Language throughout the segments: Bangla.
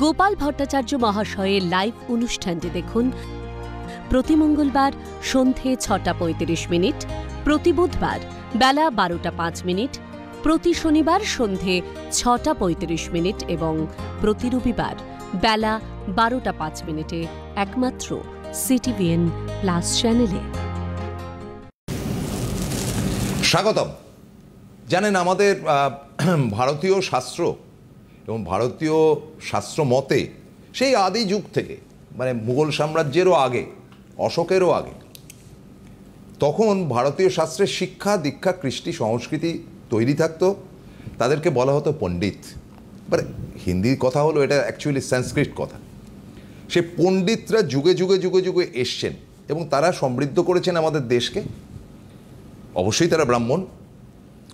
গোপাল ভট্টাচার্য মহাশয়ের লাইভ অনুষ্ঠানটি দেখুন প্রতি মঙ্গলবার সন্ধে ৬:৩৫, প্রতি বুধবার বেলা ১২:০৫, প্রতি শনিবার সন্ধে ৬:৩৫ এবং প্রতি রবিবার বেলা ১২:০৫ একমাত্র সিটিভিএন প্লাস চ্যানেলে। স্বাগতম। জানেন, আমাদের ভারতীয় শাস্ত্র এবং ভারতীয় শাস্ত্র মতে সেই আদি যুগ থেকে, মানে মুঘল সাম্রাজ্যেরও আগে, অশোকেরও আগে, তখন ভারতীয় শাস্ত্রের শিক্ষা দীক্ষা কৃষ্টি সংস্কৃতি তৈরি থাকতো। তাদেরকে বলা হতো পণ্ডিত। মানে হিন্দির কথা হলো, এটা অ্যাকচুয়ালি সংস্কৃত কথা। সে পণ্ডিতরা যুগে যুগে যুগে যুগে এসছেন এবং তারা সমৃদ্ধ করেছেন আমাদের দেশকে। অবশ্যই তারা ব্রাহ্মণ,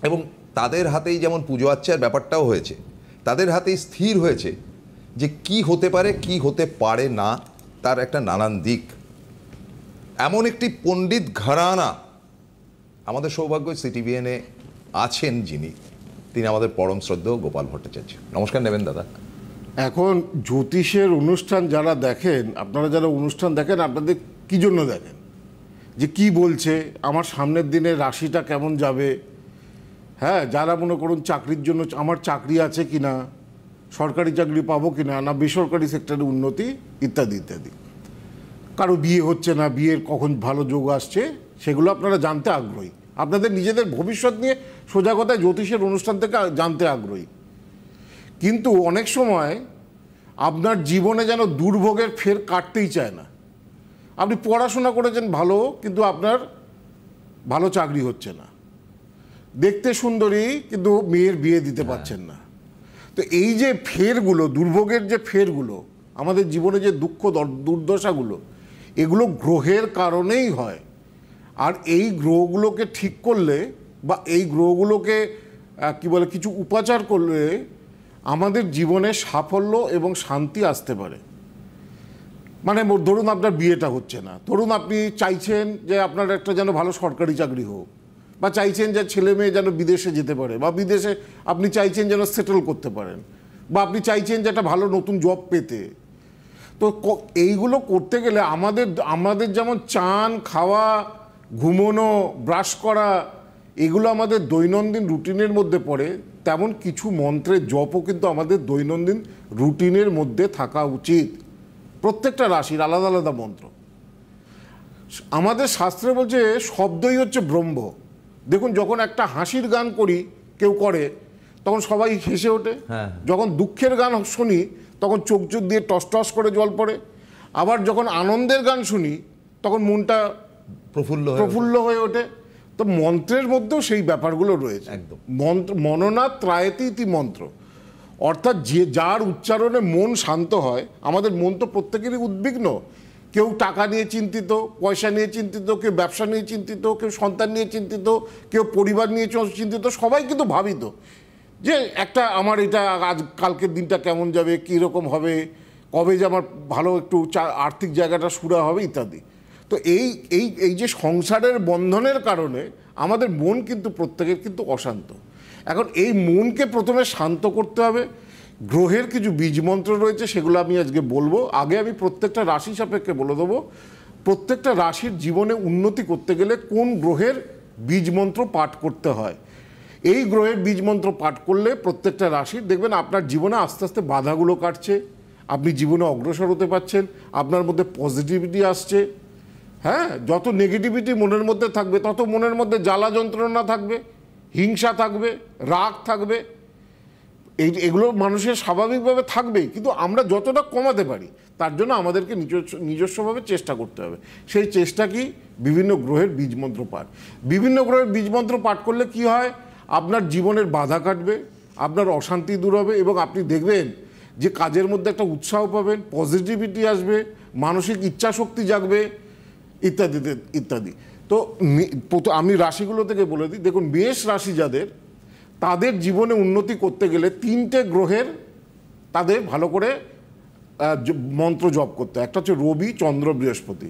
এবং তাদের হাতেই যেমন পুজো আচ্চার ব্যাপারটাও হয়েছে, তাদের হাতেই স্থির হয়েছে যে কি হতে পারে কি হতে পারে না, তার একটা নানান দিক। এমন একটি পণ্ডিত ঘরানা আমাদের সৌভাগ্য সিটিভিএনে আছেন, তিনি আমাদের পরম শ্রদ্ধেয় গোপাল ভট্টাচার্য। নমস্কার নেবেন দাদা। এখন জ্যোতিষের অনুষ্ঠান যারা দেখেন, আপনারা যারা অনুষ্ঠান দেখেন, আপনাদের কি জন্য দেখেন? যে কি বলছে, আমার সামনের দিনে রাশিটা কেমন যাবে, হ্যাঁ, যারা মনে করুন চাকরির জন্য, আমার চাকরি আছে কি না, সরকারি চাকরি পাবো কি না, না বেসরকারি সেক্টরে উন্নতি, ইত্যাদি ইত্যাদি। কারো বিয়ে হচ্ছে না, বিয়ের কখন ভালো যোগ আসছে, সেগুলো আপনারা জানতে আগ্রহী। আপনাদের নিজেদের ভবিষ্যৎ নিয়ে সোজা কথায় জ্যোতিষের অনুষ্ঠান থেকে জানতে আগ্রহী। কিন্তু অনেক সময় আপনার জীবনে যেন দুর্ভোগের ফের কাটতেই চায় না। আপনি পড়াশোনা করেছেন ভালো, কিন্তু আপনার ভালো চাকরি হচ্ছে না, দেখতে সুন্দরী কিন্তু মেয়ের বিয়ে দিতে পারছেন না। তো এই যে ফেরগুলো, দুর্ভোগের যে ফেরগুলো, আমাদের জীবনে যে দুঃখ দুর্দশাগুলো, এগুলো গ্রহের কারণেই হয়। আর এই গ্রহগুলোকে ঠিক করলে, বা এই গ্রহগুলোকে কি বলে, কিছু উপাচার করলে আমাদের জীবনে সাফল্য এবং শান্তি আসতে পারে। মানে ধরুন আপনার বিয়েটা হচ্ছে না, ধরুন আপনি চাইছেন যে আপনার একটা যেন ভালো সরকারি চাকরি হোক, বা চাইছেন যে ছেলে মেয়ে যেন বিদেশে যেতে পারে, বা বিদেশে আপনি চাইছেন যেন সেটেল করতে পারেন, বা আপনি চাইছেন যে একটা ভালো নতুন জব পেতে। তো এইগুলো করতে গেলে আমাদের যেমন চান, খাওয়া, ঘুমোনো, ব্রাশ করা, এগুলো আমাদের দৈনন্দিন রুটিনের মধ্যে পড়ে, তেমন কিছু মন্ত্রের জপও কিন্তু আমাদের দৈনন্দিন রুটিনের মধ্যে থাকা উচিত। প্রত্যেকটা রাশির আলাদা আলাদা মন্ত্র। আমাদের শাস্ত্রে বলছে শব্দই হচ্ছে ব্রহ্ম। দেখুন, যখন একটা হাসির গান কেউ করে, তখন সবাই হেসে ওঠে। যখন দুঃখের গান শুনি, তখন চোখ দিয়ে টস টস করে জল পড়ে। আবার যখন আনন্দের গান শুনি, তখন মনটা প্রফুল্ল হয়ে ওঠে। তো মন্ত্রের মধ্যেও সেই ব্যাপারগুলো রয়েছে। একদম মন্ত্র মননা ত্রায়তি ইতি মন্ত্র, অর্থাৎ যার উচ্চারণে মন শান্ত হয়। আমাদের মন তো প্রত্যেকেরই উদ্বিগ্ন। কেউ টাকা নিয়ে চিন্তিত, পয়সা নিয়ে চিন্তিত, কেউ ব্যবসা নিয়ে চিন্তিত, কেউ সন্তান নিয়ে চিন্তিত, কেউ পরিবার নিয়ে চিন্তিত। সবাই কিন্তু ভাবিত যে আমার এটা কালকের দিনটা কেমন যাবে, কীরকম হবে, কবে যে আমার ভালো একটু আর্থিক জায়গাটা সুরা হবে, ইত্যাদি। তো এই যে সংসারের বন্ধনের কারণে আমাদের মন কিন্তু প্রত্যেকের কিন্তু অশান্ত। এখন এই মনকে প্রথমে শান্ত করতে হবে। গ্রহের কিছু বীজমন্ত্র রয়েছে, সেগুলো আমি আজকে বলবো। আগে আমি প্রত্যেকটা রাশি সাপেক্ষে বলে দেবো, প্রত্যেকটা রাশির জীবনে উন্নতি করতে গেলে কোন গ্রহের বীজমন্ত্র পাঠ করতে হয়। এই গ্রহের বীজমন্ত্র পাঠ করলে প্রত্যেকটা রাশির দেখবেন আপনার জীবনে আস্তে আস্তে বাধাগুলো কাটছে, আপনি জীবনে অগ্রসর হতে পারছেন, আপনার মধ্যে পজিটিভিটি আসছে। হ্যাঁ, যত নেগেটিভিটি মনের মধ্যে থাকবে, তত মনের মধ্যে জ্বালা যন্ত্রণা থাকবে, হিংসা থাকবে, রাগ থাকবে। এগুলো মানুষের স্বাভাবিকভাবে থাকবেই, কিন্তু আমরা যতটা কমাতে পারি তার জন্য আমাদেরকে নিজস্বভাবে চেষ্টা করতে হবে। সেই চেষ্টা কি? বিভিন্ন গ্রহের বীজমন্ত্র পাঠ। বিভিন্ন গ্রহের বীজমন্ত্র পাঠ করলে কি হয়, আপনার জীবনের বাধা কাটবে, আপনার অশান্তি দূর হবে, এবং আপনি দেখবেন যে কাজের মধ্যে একটা উৎসাহ পাবেন, পজিটিভিটি আসবে, মানসিক ইচ্ছা শক্তি জাগবে, ইত্যাদি ইত্যাদি। তো আমি রাশিগুলো থেকে বলে দিই। দেখুন, মেষ রাশি যাদের, তাদের জীবনে উন্নতি করতে গেলে 3টে গ্রহের তাদের ভালো করে মন্ত্র জপ করতে হয়। একটা হচ্ছে রবি, চন্দ্র, বৃহস্পতি।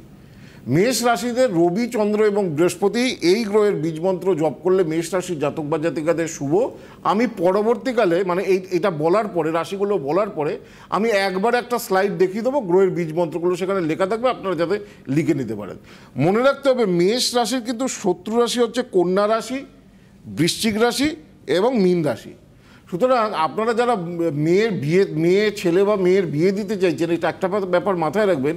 মেষ রাশিদের রবি, চন্দ্র এবং বৃহস্পতি এই গ্রহের বীজমন্ত্র জপ করলে মেষ রাশির জাতক বা জাতিকাদের শুভ। আমি পরবর্তীকালে মানে এটা বলার পরে, রাশিগুলো বলার পরে আমি একবার একটা স্লাইড দেখিয়ে দেবো, গ্রহের বীজমন্ত্রগুলো সেখানে লেখা থাকবে, আপনারা যাতে লিখে নিতে পারেন। মনে রাখতে হবে মেষ রাশির কিন্তু শত্রু রাশি হচ্ছে কন্যা রাশি, বৃশ্চিক রাশি এবং মীন রাশি। সুতরাং আপনারা যারা মেয়ে ছেলে বা মেয়ের বিয়ে দিতে চাইছেন, এটা একটা ব্যাপার মাথায় রাখবেন,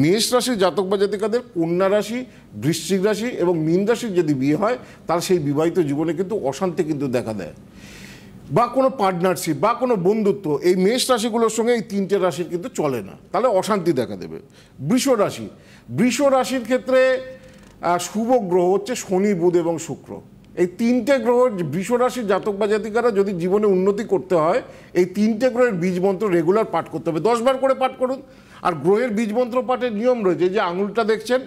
মেষ রাশির জাতক বা জাতিকাদের কন্যা রাশি, বৃশ্চিক রাশি এবং মীন রাশির যদি বিয়ে হয়, তার সেই বিবাহিত জীবনে কিন্তু অশান্তি কিন্তু দেখা দেয়, বা কোনো পার্টনারশিপ বা কোনো বন্ধুত্ব এই মেষ রাশিগুলোর সঙ্গে এই তিনটে রাশির কিন্তু চলে না, তাহলে অশান্তি দেখা দেবে। বৃষ রাশির ক্ষেত্রে শুভ গ্রহ হচ্ছে শনি, বুধ এবং শুক্র। এই তিনটে গ্রহ বৃষ রাশির জাতক বা জাতিকারা যদি জীবনে উন্নতি করতে হয়, এই তিনটে গ্রহের বীজমন্ত্র রেগুলার পাঠ করতে হবে, 10 বার করে পাঠ করুন। আর গ্রহের বীজমন্ত্র পাঠের নিয়ম রয়েছে, যে আঙুলটা দেখছেন,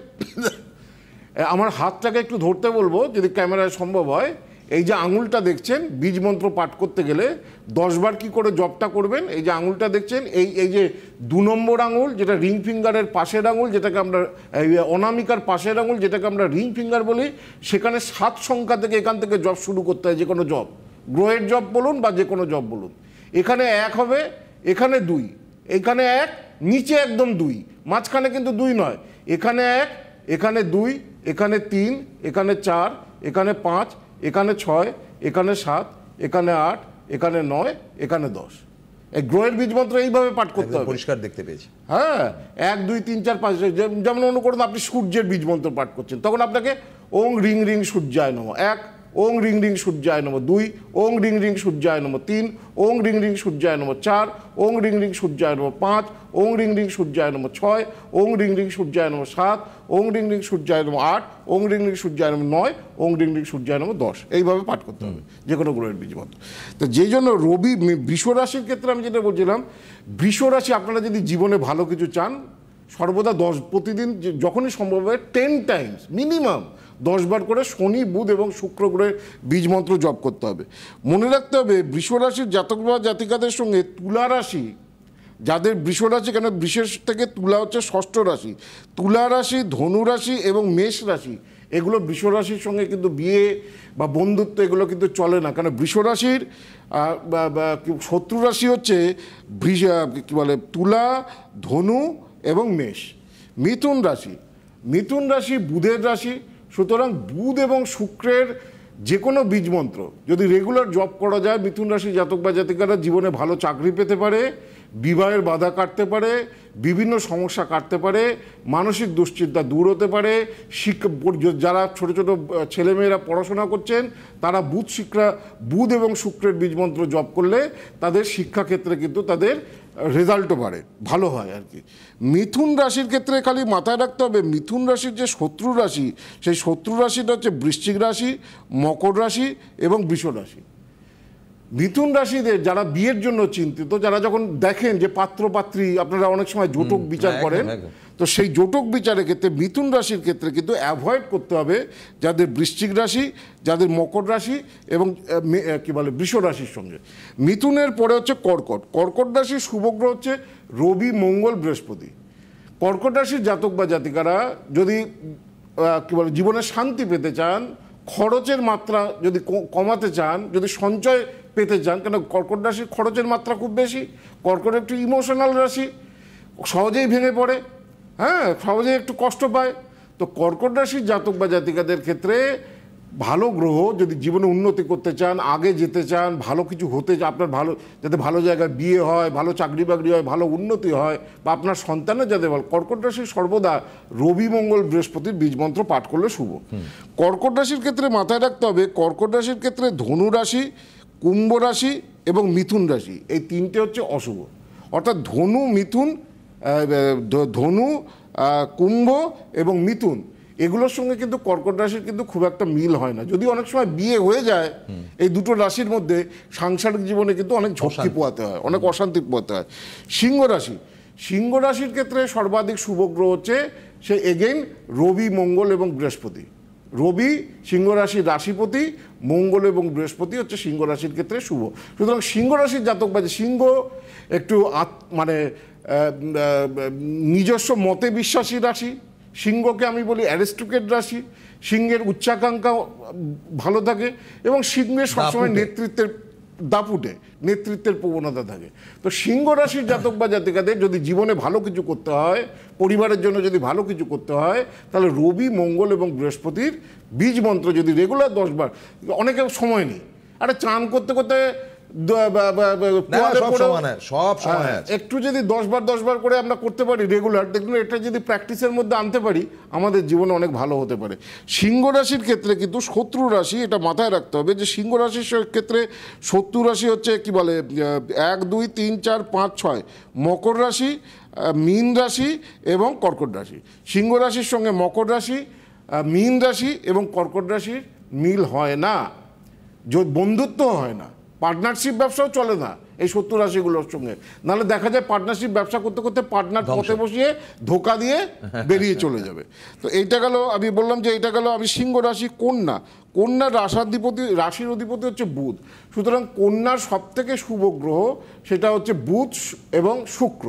আমার হাতটাকে একটু ধরতে বলবো যদি ক্যামেরায় সম্ভব হয়। এই যে আঙুলটা দেখছেন, বীজমন্ত্র পাঠ করতে গেলে 10 বার কী করে জপটা করবেন। এই যে আঙুলটা দেখছেন, এই যে 2 নম্বর আঙুল, যেটা রিং ফিঙ্গারের পাশের আঙুল, যেটাকে আমরা অনামিকার পাশের আঙুল, যেটাকে আমরা রিং ফিঙ্গার বলি, সেখানে 7 সংখ্যা থেকে এখান থেকে জপ শুরু করতে হয়। যে কোনো জপ, গ্রহের জপ বলুন বা যে কোনো জপ বলুন। এখানে 1 হবে, এখানে 2, এখানে 1, নিচে একদম 2, মাঝখানে কিন্তু 2 নয়, এখানে 1, এখানে 2, এখানে 3, এখানে 4, এখানে 5, এখানে 6, এখানে 7, এখানে 8, এখানে 9, এখানে 10। এই গ্রহের বীজমন্ত্র এইভাবে পাঠ করতে হবে, পরিষ্কার দেখতে পেয়েছি। হ্যাঁ, 1 2 3 4 5। যেমন মনে করুন আপনি সূর্যের বীজমন্ত্র পাঠ করছেন, তখন আপনাকে ওং রিং রিং সূর্যায় নমঃ 1, ওং রিং রিং সূর্যায় নমঃ 2, ওং রিং রিং সূর্যায় নমঃ 3, ওং রিং রিং সূর্যায় নমঃ 4, ওং রিং রিং সূর্যায় নমঃ 5, ওং রিং রিং সূর্যায় নমঃ 6, ওং রিং রিং সূর্যায় নমঃ 7, ওং রিং রিং সূর্যায় নমঃ 8, ওং রিং রিং সূর্যায় নমঃ 9, ওং রিং রিং সূর্যায় নমঃ 10। এইভাবে পাঠ করতে হবে যে কোনো গ্রহের বীজমন্ত্র। তো যেই জন্য রবি বৃষ রাশির ক্ষেত্রে আমি যেটা বলছিলাম, বৃষ রাশি আপনারা যদি জীবনে ভালো কিছু চান, সর্বদা প্রতিদিন যখনই সম্ভব হয় 10 টাইমস মিনিমাম 10 বার করে শনি, বুধ এবং শুক্র গ্রহের বীজমন্ত্র জপ করতে হবে। মনে রাখতে হবে বৃষ রাশির জাতক বা জাতিকাদের সঙ্গে তুলা রাশি, যাদের বৃষ রাশি, কেন বৃষের থেকে তুলা হচ্ছে ষষ্ঠ রাশি, তুলা রাশি, ধনু রাশি এবং মেষ রাশি, এগুলো বৃষ রাশির সঙ্গে কিন্তু বিয়ে বা বন্ধুত্ব এগুলো কিন্তু চলে না। কারণ বৃষ রাশির শত্রু রাশি হচ্ছে কী বলে তুলা, ধনু এবং মেষ। মিথুন রাশি বুধের রাশি। সুতরাং বুধ এবং শুক্রের যে কোনো বীজমন্ত্র যদি রেগুলার জপ করা যায়, মিথুন রাশি জাতক বা জাতিকারা জীবনে ভালো চাকরি পেতে পারে, বিবাহের বাধা কাটতে পারে, বিভিন্ন সমস্যা কাটতে পারে, মানসিক দুশ্চিন্তা দূর হতে পারে। যারা ছোট ছোট ছেলেমেয়েরা পড়াশোনা করছেন, তারা বুধ এবং শুক্রের বীজমন্ত্র জপ করলে তাদের শিক্ষাক্ষেত্রে কিন্তু তাদের রেজাল্টও বাড়ে, ভালো হয় আর কি। মিথুন রাশির ক্ষেত্রে খালি মাথায় রাখতে হবে, মিথুন রাশির যে শত্রু রাশি, সেই শত্রু রাশিটা হচ্ছে বৃশ্চিক রাশি, মকর রাশি এবং বৃষ রাশি। মিথুন রাশিদের যারা বিয়ের জন্য চিন্তিত, যারা যখন দেখেন যে পাত্র পাত্রী, আপনারা অনেক সময় জোটক বিচার করেন, তো সেই জোটক বিচারের ক্ষেত্রে মিথুন রাশির ক্ষেত্রে কিন্তু অ্যাভয়েড করতে হবে যাদের বৃশ্চিক রাশি, যাদের মকর রাশি এবং কী বলে বৃষ রাশির সঙ্গে। মিথুনের পরে হচ্ছে কর্কট রাশির শুভগ্রহ হচ্ছে রবি, মঙ্গল, বৃহস্পতি। কর্কট রাশির জাতক বা জাতিকারা যদি কী বলে জীবনে শান্তি পেতে চান, খরচের মাত্রা যদি কমাতে চান, যদি সঞ্চয় পেতে চান, কেন কর্কট রাশির খরচের মাত্রা খুব বেশি। কর্কট একটু ইমোশনাল রাশি, সহজেই ভেঙে পড়ে, হ্যাঁ, সহজেই একটু কষ্ট পায়। তো কর্কট রাশির জাতক বা জাতিকাদের ক্ষেত্রে ভালো গ্রহ যদি জীবনে উন্নতি করতে চান, আগে যেতে চান, ভালো কিছু হতে চান, আপনার ভালো যাতে ভালো জায়গায় বিয়ে হয়, ভালো চাকরি বাকরি হয়, ভালো উন্নতি হয়, বা আপনার সন্তানের যাতে ভালো, কর্কট রাশি সর্বদা রবি, মঙ্গল, বৃহস্পতির বীজমন্ত্র পাঠ করলে শুভ। কর্কট রাশির ক্ষেত্রে মাথায় রাখতে হবে, কর্কট রাশির ক্ষেত্রে ধনু রাশি, কুম্ভ রাশি এবং মিথুন রাশি, এই তিনটে হচ্ছে অশুভ। অর্থাৎ ধনু, কুম্ভ এবং মিথুন, এগুলোর সঙ্গে কিন্তু কর্কট রাশির কিন্তু খুব একটা মিল হয় না। যদি অনেক সময় বিয়ে হয়ে যায় এই দুটো রাশির মধ্যে, সাংসারিক জীবনে কিন্তু অনেক ঝক্কি পোয়াতে হয়, অনেক অশান্তি পোয়াতে হয়। সিংহ রাশির ক্ষেত্রে সর্বাধিক শুভ গ্রহ হচ্ছে সে এগেইন রবি, মঙ্গল এবং বৃহস্পতি। রবি সিংহ রাশির রাশিপতি, মঙ্গল এবং বৃহস্পতি হচ্ছে সিংহ রাশির ক্ষেত্রে শুভ। সুতরাং সিংহ রাশির জাতক বা সিংহ একটু মানে নিজস্ব মতে বিশ্বাসী রাশি, সিংহকে আমি বলি অ্যারিস্টোক্রেট রাশি, সিংহের উচ্চাকাঙ্ক্ষা ভালো থাকে এবং সিংহের সবসময় নেতৃত্বের দাপুটে নেতৃত্বের প্রবণতা থাকে। তো সিংহ রাশির জাতক বা জাতিকাদের যদি জীবনে ভালো কিছু করতে হয়, পরিবারের জন্য যদি ভালো কিছু করতে হয়, তাহলে রবি, মঙ্গল এবং বৃহস্পতির বীজ মন্ত্র যদি রেগুলার 10 বার, অনেকের সময় নেই, আরে চান করতে করতে একটু যদি 10 বার করে আমরা করতে পারি রেগুলার, দেখুন এটা যদি প্র্যাকটিসের মধ্যে আনতে পারি আমাদের জীবনে অনেক ভালো হতে পারে। সিংহ রাশির ক্ষেত্রে কিন্তু শত্রু রাশি, এটা মাথায় রাখতে হবে যে সিংহ রাশির ক্ষেত্রে শত্রু রাশি হচ্ছে কি বলে 1, 2, 3, 4, 5, 6 মকর রাশি, মীন রাশি এবং কর্কট রাশি। সিংহ রাশির সঙ্গে মকর রাশি, মীন রাশি এবং কর্কট রাশির মিল হয় না, বন্ধুত্ব হয় না, পার্টনারশিপ ব্যবসাও চলে না এই শত্রু রাশিগুলোর সঙ্গে। নাহলে দেখা যায় পার্টনারশিপ ব্যবসা করতে করতে পার্টনার পথে বসিয়ে ধোকা দিয়ে বেরিয়ে চলে যাবে। তো এইটা গেল, আমি বললাম যে এইটা গেল আমি সিংহ রাশি। কন্যা, কন্যার রাশির অধিপতি হচ্ছে বুধ, সুতরাং কন্যার সব থেকে শুভ গ্রহ সেটা হচ্ছে বুধ এবং শুক্র।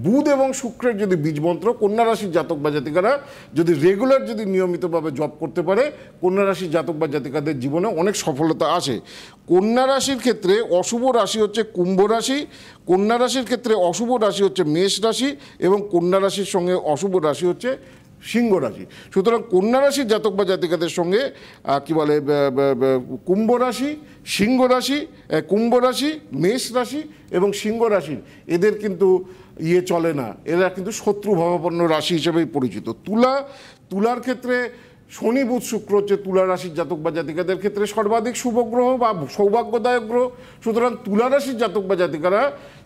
বুধ এবং শুক্রের যদি বীজমন্ত্র কন্যা রাশির জাতক বা জাতিকারা যদি রেগুলার যদি নিয়মিতভাবে জপ করতে পারে, কন্যা রাশির জাতক বা জাতিকাদের জীবনে অনেক সফলতা আসে। কন্যা রাশির ক্ষেত্রে অশুভ রাশি হচ্ছে কুম্ভ রাশি, কন্যা রাশির ক্ষেত্রে অশুভ রাশি হচ্ছে মেষ রাশি এবং কন্যা রাশির সঙ্গে অশুভ রাশি হচ্ছে সিংহ রাশি। সুতরাং কন্যা রাশির জাতক বা জাতিকাদের সঙ্গে কি বলে কুম্ভ রাশি, সিংহ রাশি, কুম্ভ রাশি, মেষ রাশি এবং সিংহ রাশির এদের কিন্তু চলে না, এরা কিন্তু শত্রু ভাবাপন্ন রাশি হিসেবেই পরিচিত। তুলার ক্ষেত্রে শনি, বুধ, শুক্র হচ্ছে তুলা রাশির জাতক বা জাতিকাদের ক্ষেত্রে সর্বাধিক শুভ গ্রহ বা সৌভাগ্যদায়ক গ্রহ। সুতরাং তুলা রাশির জাতক বা জাতিকারা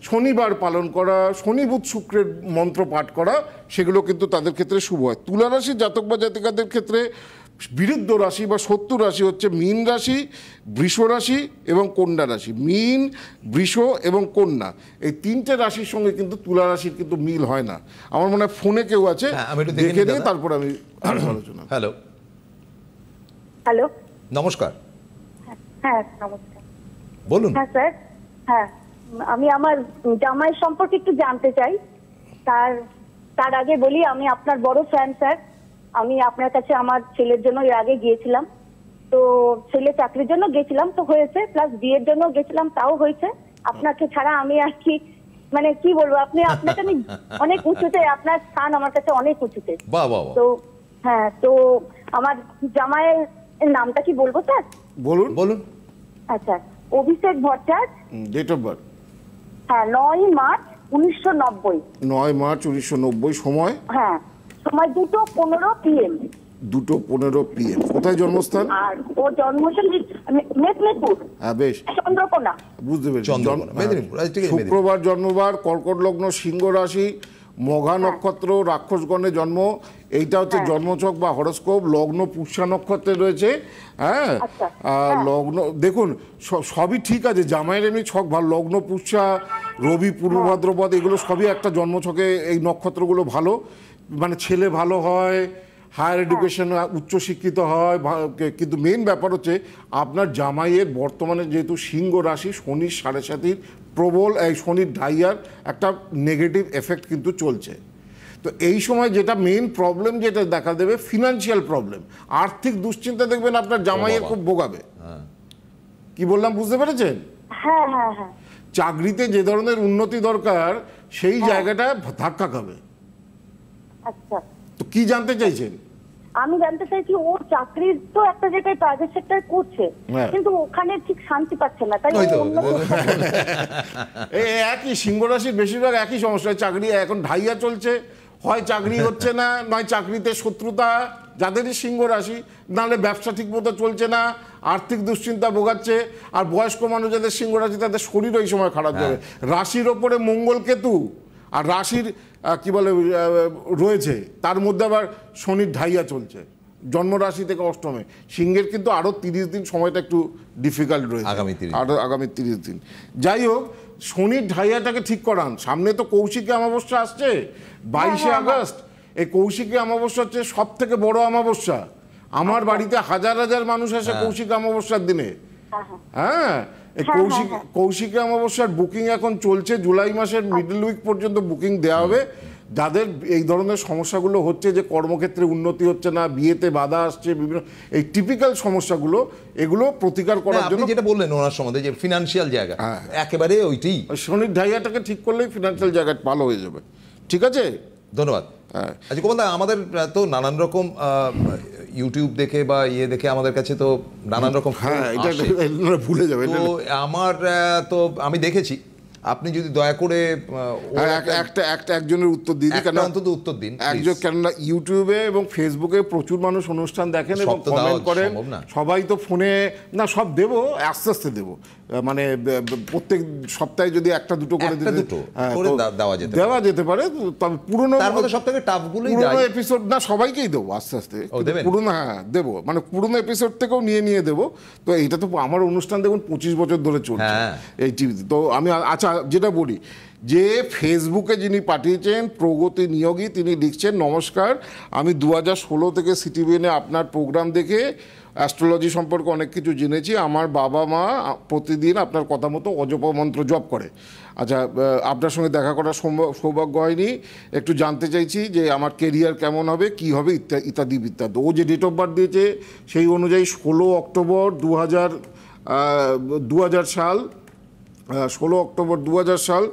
শনিবার পালন করা, শনি, বুধ, শুক্রের মন্ত্র পাঠ করা, সেগুলো কিন্তু তাদের ক্ষেত্রে শুভ হয়। তুলা রাশির জাতক বা জাতিকাদের ক্ষেত্রে বিরুদ্ধ রাশি বা শত্রু রাশি হচ্ছে মীন রাশি, বৃষ রাশি এবং কন্যা রাশি। মীন, বৃষ এবং কন্যা এই 3টে রাশির সঙ্গে কিন্তু তুলা রাশির কিন্তু মিল হয় না। আমার মনে হয় ফোনে কেউ আছে, দেখে নিয়ে তারপর আমি আলোচনা। হ্যালো হ্যালো, নমস্কার। হ্যাঁ নমস্কার, বলুন। হ্যাঁ স্যার, হ্যাঁ আমি আমার জামাইয়ের সম্পর্কে একটু জানতে চাই। তার আগে বলি আমি আপনার বড় ফ্যান স্যার। আমি আপনার কাছে আমার ছেলের জন্য এর আগে গিয়েছিলাম, তো ছেলে চাকরির জন্য গেছিলাম তো হয়েছে, প্লাস বিয়ের জন্য গেছিলাম তাও হয়েছে। আপনাকে ছাড়া আমি আর কি মানে কি বলবো, আপনাকে আমি অনেক উঁচুতে, আপনার স্থান আমার কাছে অনেক উঁচুতে। তো হ্যাঁ, তো আমার জামাইয়ের নামটা কি বলবো স্যার? বলুন বলুন। আচ্ছা, Abhishek Bhattacharya. Date of birth? হ্যাঁ 9 মার্চ 1990। 9 মার্চ 1990। সময়? হ্যাঁ সময় 2:15 PM। 2:15 PM। কোথায় জন্মস্থান? আর ও জন্মস্থান মেদিনীপুর। হ্যাঁ বেশ, চন্দ্রকোনা। বুঝতে পেরেছি, মেদিনীপুর। শুক্রবার জন্মবার, কর্কট লগ্ন, সিংহ রাশি, মঘা নক্ষত্র, রাক্ষসগণে জন্ম। এইটা হচ্ছে জন্মছক বা হরস্কোপ। লগ্ন পুষ্যা নক্ষত্রে রয়েছে। হ্যাঁ, লগ্ন দেখুন সবই ঠিক আছে, জামাইয়ের এমনি ছক ভালো, লগ্ন পুষ্যা, রবি পূর্ব ভাদ্রপদ, এগুলো সবই একটা জন্মছকে এই নক্ষত্রগুলো ভালো, মানে ছেলে ভালো হয়, হায়ার এডুকেশন, উচ্চশিক্ষিত হয়। কিন্তু মেন ব্যাপার হচ্ছে আপনার জামাইয়ের বর্তমানে যেহেতু সিংহ রাশি, শনির 7.5 প্রবল, এই শনির ঢাইয়ার একটা নেগেটিভ এফেক্ট কিন্তু চলছে। তো এই সময় যেটা মেন প্রবলেম যেটা দেখা দেবে, ফিনান্সিয়াল প্রবলেম, আর্থিক দুশ্চিন্তা দেখবেন আপনার জামাইয়ের খুব ভোগাবে। কি বললাম বুঝতে পেরেছেন? হ্যাঁ হ্যাঁ হ্যাঁ। চাকরিতে যে ধরনের উন্নতি দরকার সেই জায়গাটা ধাক্কা খাবে। আচ্ছা, তো কি জানতে চাইছেন? আমি জানতে চাইছি ও চাকরির তো একটা জায়গায় প্রাইভেট সেক্টর করছে, কিন্তু ওখানে ঠিক শান্তি পাচ্ছে না, তাই একই সিংহ রাশির বেশিরভাগ একই সমস্যা। চাকরি এখন ঢাইয়া চলছে, হয় চাকরি হচ্ছে না, নয় চাকরিতে শত্রুতা, যাদেরই সিংহ রাশি, নাহলে ব্যবসা ঠিক মতো চলছে না, আর্থিক দুশ্চিন্তা ভোগাচ্ছে। আর বয়স্ক মানুষ যাদের সিংহ রাশি তাদের শরীর ওই সময় খারাপ যাবে। রাশির ওপরে মঙ্গল কেতু আর রাশির কি বলে রয়েছে, তার মধ্যে আবার শনির ঢাইয়া চলছে জন্ম রাশি থেকে অষ্টমে। সিংহের কিন্তু আরো 30 দিন সময়টা একটু ডিফিকাল্ট রয়েছে, আগামী 30 দিন। যাই হোক, শনির ঢাইয়াটাকে ঠিক করান। সামনে তো কৌশিকী অমাবস্যা আসছে 22শে আগস্ট। এই কৌশিকী অমাবস্যা হচ্ছে সব থেকে বড় অমাবস্যা। আমার বাড়িতে হাজার হাজার মানুষ আসে কৌশিকী অমাবস্যার দিনে। হ্যাঁ, এই কৌশিকী অমাবস্যার বুকিং এখন চলছে, জুলাই মাসের মিডল উইক পর্যন্ত বুকিং দেওয়া হবে। যাদের এই ধরনের সমস্যাগুলো হচ্ছে, যে কর্মক্ষেত্রে উন্নতি হচ্ছে না, বিয়েতে বাধা আসছে, বিভিন্ন এই টিপিক্যাল সমস্যাগুলো, এগুলো প্রতিকার করার জন্য আপনি যেটা বললেন ওনার সম্বন্ধে যে ফিনান্সিয়াল জায়গা, একেবারে ওইটাই শনির ঢাইয়াটাকে ঠিক করলেই ফিনান্সিয়াল জায়গা ভালো হয়ে যাবে। ঠিক আছে, ধন্যবাদ। আচ্ছা গোপাল দা, আমাদের তো নানান রকম ইউটিউব দেখে বা ইয়ে দেখে আমাদের কাছে তো নানান রকম এটা ভুলে যাবে। তো আমার তো আমি দেখেছি, আপনি যদি দয়া করে একজনের উত্তর দিন, কেন অন্তত উত্তর দিন একজন, কেননা ইউটিউবে এবং ফেসবুকে প্রচুর মানুষ অনুষ্ঠান দেখেন এবং কমেন্ট করেন। সবাই তো ফোনে না সব দেবো, আস্তে আস্তে দেবো, মানে প্রত্যেক সপ্তাহে যদি একটা দুটো করে দেওয়া যেতে পারে। তবে পুরোনো সবথেকে টাফগুলোই পুরোনো এপিসোড না সবাইকেই দেবো আস্তে আস্তে, পুরোনো দেবো, মানে পুরোনো এপিসোড থেকেও নিয়ে দেবো। তো এইটা তো আমার অনুষ্ঠান দেখুন 25 বছর ধরে চলছে এই টিভিতে। তো আমি আচ্ছা যেটা বলি, যে ফেসবুকে যিনি পাঠিয়েছেন প্রগতি নিয়োগী, তিনি লিখছেন, নমস্কার, আমি 2016 থেকে সিটিভিএনে আপনার প্রোগ্রাম দেখে অ্যাস্ট্রোলজি সম্পর্কে অনেক কিছু জেনেছি। আমার বাবা মা প্রতিদিন আপনার কথা মতো অজপা মন্ত্র জপ করে। আচ্ছা, আপনার সঙ্গে দেখা করার সৌভাগ্য হয়নি, একটু জানতে চাইছি যে আমার কেরিয়ার কেমন হবে, কি হবে, ইত্যাদি ইত্যাদি। ও যে ডেট অফ বার্থ দিয়েছে সেই অনুযায়ী 16 অক্টোবর 2000 সাল, 16 অক্টোবর 2000 সাল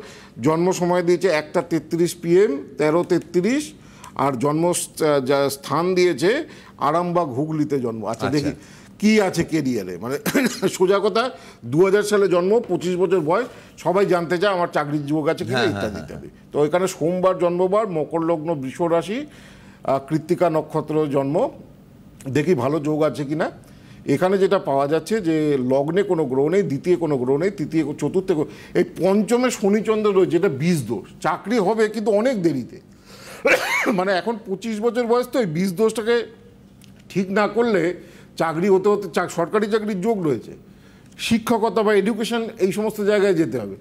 জন্ম সময় দিয়েছে 1:33 PM 13:33, আর জন্ম স্থান দিয়েছে আরামবাগ, হুগলিতে জন্ম। আচ্ছা দেখি কি আছে কেরিয়ারে, মানে সোজা কথা 2000 সালে জন্ম, 25 বছর বয়স, সবাই জানতে চায় আমার চাকরির যোগ আছে কিনা, ইত্যাদি ইত্যাদি। তো এখানে সোমবার জন্মবার, মকর লগ্ন, বৃষ রাশি, কৃত্তিকা নক্ষত্র জন্ম, দেখি ভালো যোগ আছে কিনা। এখানে যেটা পাওয়া যাচ্ছে যে লগ্নে কোনো গ্রহ নেই, দ্বিতীয় কোনো গ্রহ নেই, তৃতীয় চতুর্থে, এই পঞ্চমে শনিচন্দ্র রয়েছে, যেটা বীজ দোষ। চাকরি হবে কিন্তু অনেক দেরিতে, মানে এখন 25 বছর বয়স, তো এই বীজ দোষটাকে ঠিক না করলে চাকরি হতে হতে সরকারি চাকরির যোগ রয়েছে, শিক্ষকতা বা এডুকেশন এই সমস্ত জায়গায় যেতে হবে,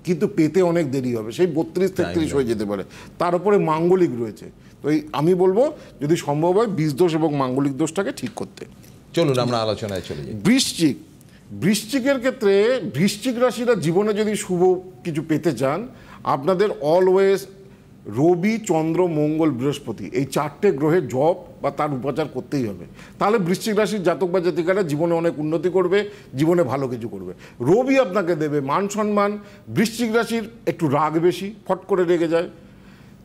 কিন্তু পেতে অনেক দেরি হবে, সেই 32-33 হয়ে যেতে পারে। তার উপরে মাঙ্গলিক রয়েছে। তো এই আমি বলবো যদি সম্ভব হয় বীজ দোষ এবং মাঙ্গলিক দোষটাকে ঠিক করতে। চলুন আমরা আলোচনায় চলে যাই। বৃশ্চিকের ক্ষেত্রে, বৃশ্চিক রাশিরা জীবনে যদি শুভ কিছু পেতে চান, আপনাদের অলওয়েজ রবি, চন্দ্র, মঙ্গল, বৃহস্পতি, এই 4টে গ্রহের জপ বা তার উপাচার করতেই হবে। তাহলে বৃশ্চিক রাশির জাতক বা জাতিকারা জীবনে অনেক উন্নতি করবে, জীবনে ভালো কিছু করবে। রবি আপনাকে দেবে মান সম্মান, বৃশ্চিক রাশির একটু রাগ বেশি, ফট করে রেগে যায়।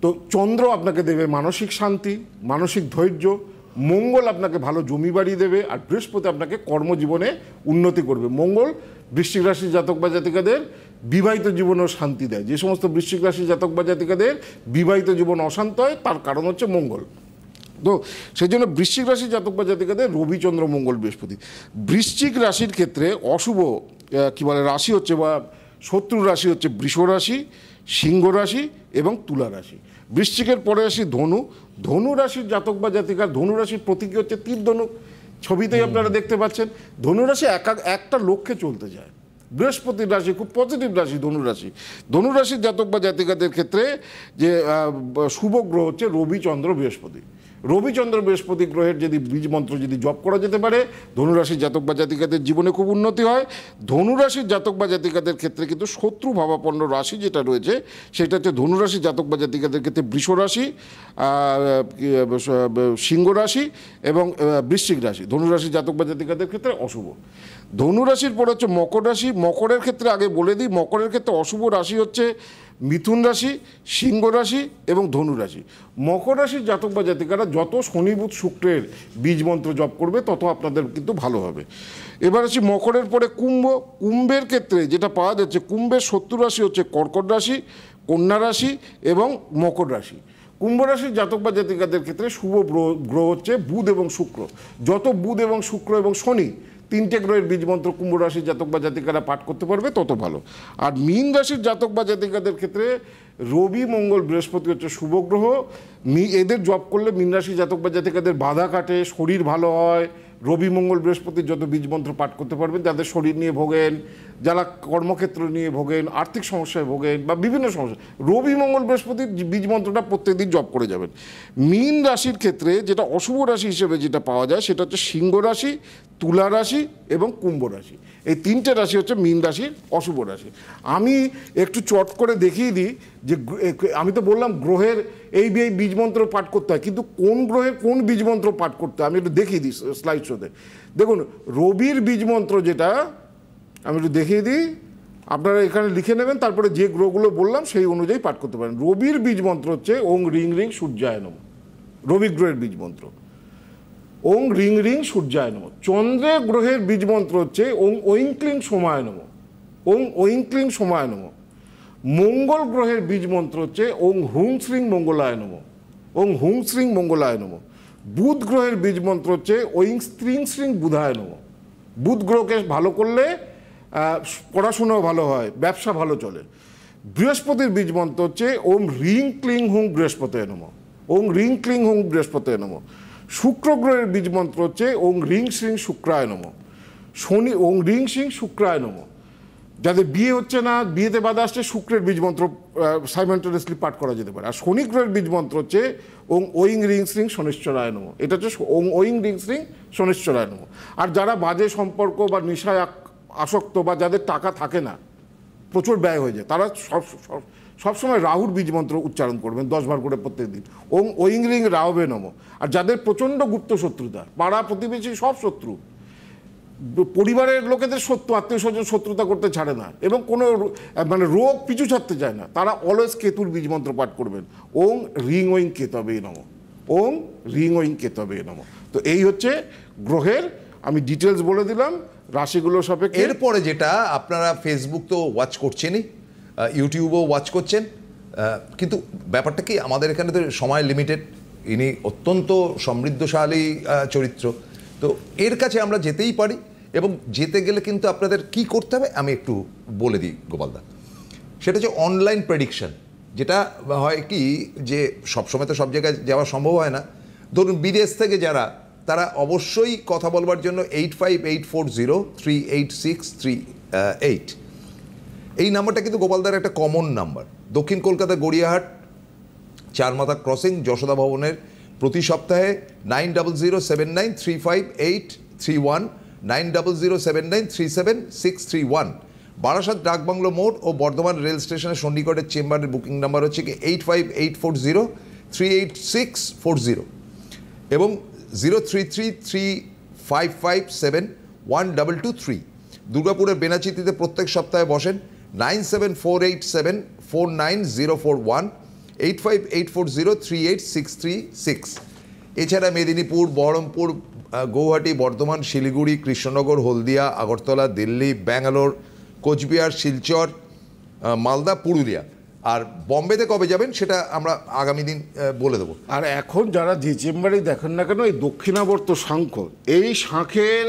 তো চন্দ্র আপনাকে দেবে মানসিক শান্তি, মানসিক ধৈর্য, মঙ্গল আপনাকে ভালো জমি বাড়ি দেবে, আর বৃহস্পতি আপনাকে কর্মজীবনে উন্নতি করবে। মঙ্গল বৃশ্চিক রাশির জাতক বা জাতিকাদের বিবাহিত জীবনেও শান্তি দেয়। যে সমস্ত বৃশ্চিক রাশির জাতক বা জাতিকাদের বিবাহিত জীবন অশান্ত হয়, তার কারণ হচ্ছে মঙ্গল। তো সেই জন্য বৃশ্চিক রাশির জাতক বা জাতিকাদের রবি, চন্দ্র, মঙ্গল, বৃহস্পতি। বৃশ্চিক রাশির ক্ষেত্রে অশুভ কী বলে রাশি হচ্ছে বা শত্রু রাশি হচ্ছে বৃষ রাশি, সিংহ রাশি এবং তুলা রাশি। বৃশ্চিকের পরে রাশি ধনু। ধনু রাশির জাতক বা জাতিকার, ধনু রাশির প্রতীকী হচ্ছে তীর ধনুক, ছবিতেই আপনারা দেখতে পাচ্ছেন। ধনু রাশি একটা লক্ষ্যে চলতে যায়। বৃহস্পতির রাশি খুব পজিটিভ রাশি ধনুরাশি। ধনুরাশির জাতক বা জাতিকাদের ক্ষেত্রে যে শুভ গ্রহ হচ্ছে রবি, চন্দ্র, বৃহস্পতি। রবি, চন্দ্র, বৃহস্পতি গ্রহের যদি বীজ মন্ত্র যদি জপ করা যেতে পারে, ধনুরাশির জাতক বা জাতিকাদের জীবনে খুব উন্নতি হয়। ধনুরাশির জাতক বা জাতিকাদের ক্ষেত্রে কিন্তু শত্রু ভাবাপন্ন রাশি যেটা রয়েছে সেটা হচ্ছে ধনুরাশির জাতক বা জাতিকাদের ক্ষেত্রে বৃষ রাশি, সিংহ রাশি এবং বৃশ্চিক রাশি। ধনুরাশির জাতক বা জাতিকাদের ক্ষেত্রে অশুভ। ধনুরাশির পরে হচ্ছে মকর রাশি। মকরের ক্ষেত্রে আগে বলে দিই, মকরের ক্ষেত্রে অশুভ রাশি হচ্ছে মিথুন রাশি, সিংহ রাশি এবং ধনু রাশি। মকর রাশির জাতক বা জাতিকারা যত শনি, বুধ, শুক্রের বীজ মন্ত্র জপ করবে তত আপনাদের কিন্তু ভালো হবে। এবার আসি মকরের পরে কুম্ভ। কুম্ভের ক্ষেত্রে যেটা পাওয়া যাচ্ছে, কুম্ভের শত্রু রাশি হচ্ছে কর্কট রাশি, কন্যা রাশি এবং মকর রাশি। কুম্ভ রাশির জাতক বা জাতিকাদের ক্ষেত্রে শুভ গ্রহ হচ্ছে বুধ এবং শুক্র। যত বুধ এবং শুক্র এবং শনি, 3টে গ্রহের বীজ মন্ত্র কুম্ভ রাশির জাতক বা জাতিকারা পাঠ করতে পারবে তত ভালো। আর মীন রাশির জাতক বা জাতিকাদের ক্ষেত্রে রবি, মঙ্গল, বৃহস্পতি হচ্ছে শুভ গ্রহ। এদের জপ করলে মীন রাশির জাতক বা জাতিকাদের বাধা কাটে, শরীর ভালো হয়। রবি, মঙ্গল, বৃহস্পতির যত বীজ মন্ত্র পাঠ করতে পারবেন, যাদের শরীর নিয়ে ভোগেন, যারা কর্মক্ষেত্র নিয়ে ভোগেন, আর্থিক সমস্যায় ভোগেন বা বিভিন্ন সমস্যা, রবি মঙ্গল বৃহস্পতির বীজ মন্ত্রটা প্রত্যেকদিন জপ করে যাবেন। মীন রাশির ক্ষেত্রে যেটা অশুভ রাশি হিসেবে যেটা পাওয়া যায় সেটা হচ্ছে সিংহ রাশি, তুলা রাশি এবং কুম্ভ রাশি। এই তিনটে রাশি হচ্ছে মীন রাশির অশুভ রাশি। আমি একটু চট করে দেখিয়ে দিই যে আমি তো বললাম গ্রহের এই বীজ মন্ত্র পাঠ করতে হয়, কিন্তু কোন গ্রহের কোন বীজ মন্ত্র পাঠ করতে হয় আমি একটু দেখিয়ে দিই স্লাইড শোতে। দেখুন রবির বীজ মন্ত্র যেটা আমি একটু দেখিয়ে দিই, আপনারা এখানে লিখে নেবেন, তারপরে যে গ্রহগুলো বললাম সেই অনুযায়ী পাঠ করতে পারেন। রবির বীজ মন্ত্র হচ্ছে ওং রিং রিং সূর্যায় নমঃ, রবি গ্রহের বীজ মন্ত্র ওং রিং রিং সূর্যায় নমঃ। চন্দ্রের গ্রহের বীজ মন্ত্র হচ্ছে ওং ঐং ক্লিং সোমায় নমঃ, ওং ঐং ক্লিং সোমায় নমঃ। মঙ্গল গ্রহের বীজ মন্ত্র হচ্ছে ওং হুং শ্রীং মঙ্গলায় নমঃ, ওং হুং শ্রীং মঙ্গলায় নমঃ। বুধ গ্রহের বীজ মন্ত্র হচ্ছে ঐং স্ত্রিং শ্রীং বুধায় নমঃ। বুধ গ্রহকে ভালো করলে পড়াশোনাও ভালো হয়, ব্যবসা ভালো চলে। বৃহস্পতির বীজ মন্ত্র হচ্ছে ওম রিং ক্লিং হুং বৃহস্পতয়ে নমঃ, ওং রিং ক্লিং হুং বৃহস্পতয়ে নমঃ। শুক্র গ্রহের বীজ মন্ত্র হচ্ছে ওং রিং শ্রিং শুক্রায় নমঃ। শনি ওং রিং সিং শুক্রায় নমঃ। যাদের বিয়ে হচ্ছে না, বিয়েতে বাধা আসছে, শুক্রের বীজ মন্ত্র সাইমেন্টানেসলি পাঠ করা যেতে পারে। আর শনি গ্রহের বীজ মন্ত্র হচ্ছে ওং ওইং রিং শ্রিং শনিশ্চরায় নমঃ। এটা হচ্ছে ওং ওইং রিং শ্রিং শনিশ্চরায় নমঃ। আর যারা বাজে সম্পর্ক বা নেশায় আসক্ত বা যাদের টাকা থাকে না, প্রচুর ব্যয় হয়ে যায়, তারা সবসময় রাহুর বীজ মন্ত্র উচ্চারণ করবেন 10 বার করে প্রত্যেক দিন, ওং ওইং রিং রাহবে নমঃ। আর যাদের প্রচণ্ড গুপ্ত শত্রুতা, পাড়া প্রতিবেশী সব শত্রু, পরিবারের লোকেদের শত্রু, আত্মীয় স্বজন শত্রুতা করতে ছাড়ে না এবং কোনো মানে রোগ পিছু ছাড়তে চায় না, তারা অলওয়েজ কেতুর বীজ মন্ত্র পাঠ করবেন, ওং রিং ওইং কেতবে নমঃ, ওং রিং ওইং কেতবে নমঃ। তো এই হচ্ছে গ্রহের আমি ডিটেলস বলে দিলাম রাশিগুলো সাপেক্ষে। এরপরে যেটা আপনারা ফেসবুক তো ওয়াচ করছেনই, ইউটিউবও ওয়াচ করছেন, কিন্তু ব্যাপারটা কি আমাদের এখানে তো সময় লিমিটেড, ইনি অত্যন্ত সমৃদ্ধশালী চরিত্র, তো এর কাছে আমরা যেতেই পারি এবং যেতে গেলে কিন্তু আপনাদের কি করতে হবে আমি একটু বলে দিই গোপালদা। সেটা হচ্ছে অনলাইন প্রেডিকশন, যেটা হয় কি যে সবসময় তো সব জায়গায় যাওয়া সম্ভব হয় না। ধরুন বিদেশ থেকে যারা, তারা অবশ্যই কথা বলবার জন্য 8584038638 এই নাম্বারটা কিন্তু গোপালদার একটা কমন নাম্বার। দক্ষিণ কলকাতা গড়িয়াহাট চারমাথা ক্রসিং যশোদা ভবনের প্রতি সপ্তাহে 9007935831, 9007937631। বারাসাত ডাকবাংলো মোড় ও বর্ধমান রেল স্টেশনের সন্নিকটের চেম্বারের বুকিং নাম্বার হচ্ছে কি 8584038640 এবং 033355712223। দুর্গাপুরের বেনাচিতিতে প্রত্যেক সপ্তাহে বসেন 9748749041, 8584038636। এছাড়া মেদিনীপুর, বহরমপুর, গৌহাটি, বর্ধমান, শিলিগুড়ি, কৃষ্ণনগর, হলদিয়া, আগরতলা, দিল্লি, ব্যাঙ্গালোর, কোচবিহার, শিলচর, মালদা, পুরুলিয়া। আর বম্বেতে কবে যাবেন সেটা আমরা আগামী দিন বলে দেবো। আর এখন যারা যে চেম্বারেই দেখেন না কেন, এই দক্ষিণাবর্ত শাঙ্খ, এই শাঁখের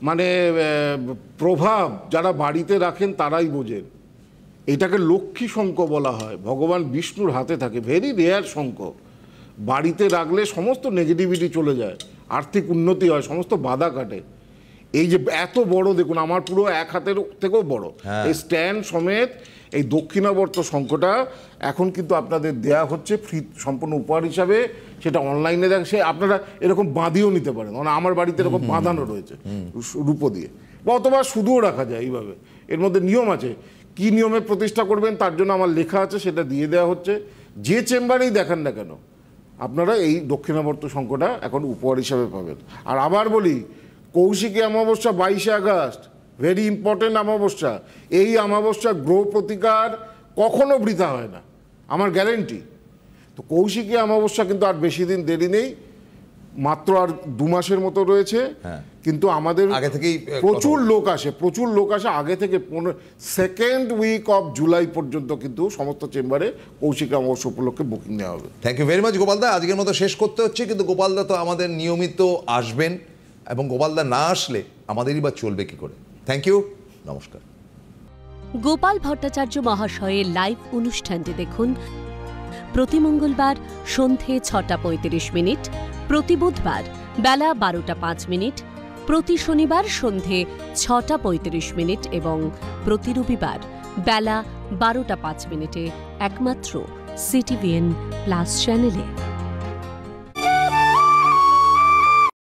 মানে প্রভাব যারা বাড়িতে রাখেন তারাই বোঝেন। এটাকে লক্ষ্মী শঙ্খ বলা হয়, ভগবান বিষ্ণুর হাতে থাকে, ভেরি রেয়ার শঙ্খ। বাড়িতে রাখলে সমস্ত নেগেটিভিটি চলে যায়, আর্থিক উন্নতি হয়, সমস্ত বাধা কাটে। এই যে এত বড় দেখুন, আমার পুরো এক হাতের থেকেও বড় এই স্ট্যান্ড সমেত এই দক্ষিণাবর্ত শঙ্খটা এখন কিন্তু আপনাদের দেয়া হচ্ছে ফ্রি, সম্পূর্ণ উপহার হিসাবে। সেটা অনলাইনে দেখ, সে আপনারা এরকম বাঁধিয়েও নিতে পারেন, মানে আমার বাড়িতে এরকম বাঁধানো রয়েছে রূপো দিয়ে, বা অথবা শুধুও রাখা যায় এইভাবে। এর মধ্যে নিয়ম আছে, কি নিয়মে প্রতিষ্ঠা করবেন তার জন্য আমার লেখা আছে, সেটা দিয়ে দেওয়া হচ্ছে। যে চেম্বারেই দেখান না কেন আপনারা এই দক্ষিণাবর্ত শঙ্খটা এখন উপহার হিসাবে পাবেন। আর আবার বলি, Kaushiki Amavasya 22শে August, very important অমাবস্যা। এই অমাবস্যা গ্রহ প্রতিকার কখনো বৃথা হয় না, আমার গ্যারেন্টি। তো কৌশিকী অমাবস্যা কিন্তু আর বেশি দিন দেরি নেই, মাত্র আর 2 মাসের মতো রয়েছে। কিন্তু আমাদের আগে থেকেই প্রচুর লোক আসে আগে থেকে। 2nd উইক অফ জুলাই পর্যন্ত কিন্তু সমস্ত চেম্বারে কৌশিকী অমাবস্যা উপলক্ষে বুকিং নেওয়া হবে। থ্যাংক ইউ ভেরি মাচ গোপালদা। আজকের মতো শেষ করতে হচ্ছে, কিন্তু গোপালদা তো আমাদের নিয়মিত আসবেন এবং গোপালদা না আসলে আমাদেরই বা চলবে কি করে। থ্যাংক ইউ, নমস্কার। গোপাল ভট্টাচার্য মহাশয়ের লাইভ অনুষ্ঠানটি দেখুন প্রতি মঙ্গলবার সন্ধে 6টা 35 মিনিট, প্রতি বুধবার বেলা 12টা 5 মিনিট, প্রতি শনিবার সন্ধে 6:35 এবং প্রতি রবিবার বেলা 12:05 একমাত্র CTVN+ চ্যানেলে।